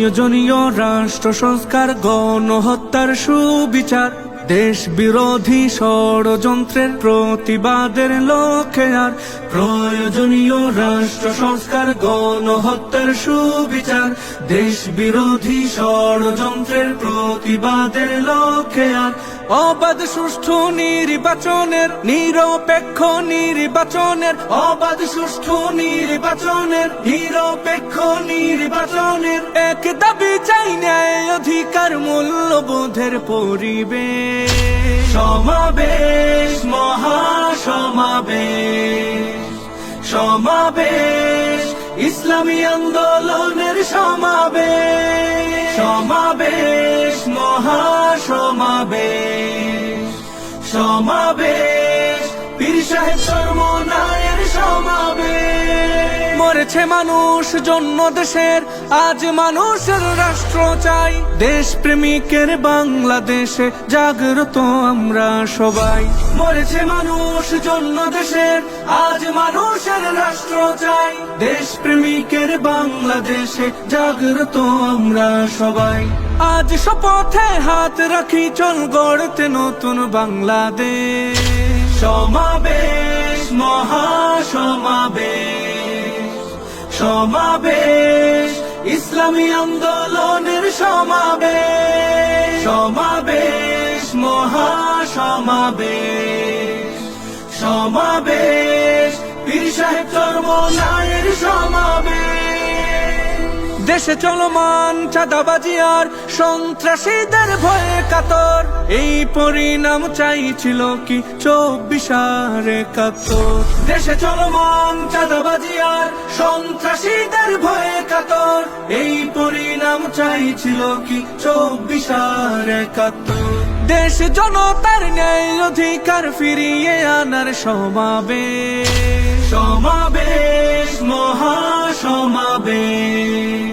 প্রয়োজনীয় রাষ্ট্র সংস্কার, গণহত্যার সুবিচার, দেশ বিরোধী ষড়যন্ত্রের প্রতিবাদের লক্ষ্যে আর প্রয়োজনীয় রাষ্ট্র সংস্কার, গণহত্যার সুবিচার, দেশ বিরোধী ষড়যন্ত্রের প্রতিবাদের লক্ষ্যে আর অবাধ সুষ্ঠু নির্বাচনের, নিরপেক্ষ নির্বাচনের, অবাধ সুষ্ঠু নির্বাচনের, নিরপেক্ষ নির্বাচনের এক দাবি চাই, ন্যায় অধিকার মূল্যবোধের পরিবেশ। সমাবেশ, মহাসমাবেশ, সমাবেশ, ইসলামী আন্দোলনের সমাবেশ। সমাবেশ, মহাসমাবেশ, সমাবেশ, পীর সাহেব চরমনায়ের সমাবেশ। মরেছে মানুষ জন্য দেশের, আজ মানুষের রাষ্ট্র চাই। দেশ প্রেমিকের বাংলাদেশে জাগ্রত আমরা সবাই। মরেছে মানুষ জন্য দেশের, আজ মানুষের রাষ্ট্র চাই। দেশ প্রেমিকের বাংলাদেশে জাগ্রত আমরা সবাই। আজ শপথে হাত রাখি, চল গড়তে নতুন বাংলাদেশ। সমাবেশ, মহাসমাবেশ, সমাবেশ, ইসলামী আন্দোলনের সমাবেশ। সমাবেশ, মহাসমাবেশ, সমাবেশ, পীর সাহেব চরমনায়ের সমাবেশ। দেশে চলমান চাঁদাবাজি আর সন্ত্রাসীদের ভয়ে কাতর, এই পরিণাম চাইছিল কি 24/71। দেশে চলমান চাঁদাবাজি আর সন্ত্রাসীদের ভয়ে কাতর, এই পরিণাম চাইছিল কি 24/71। দেশ জনতার ন্যায় অধিকার ফিরিয়ে আনার সমাবেশ।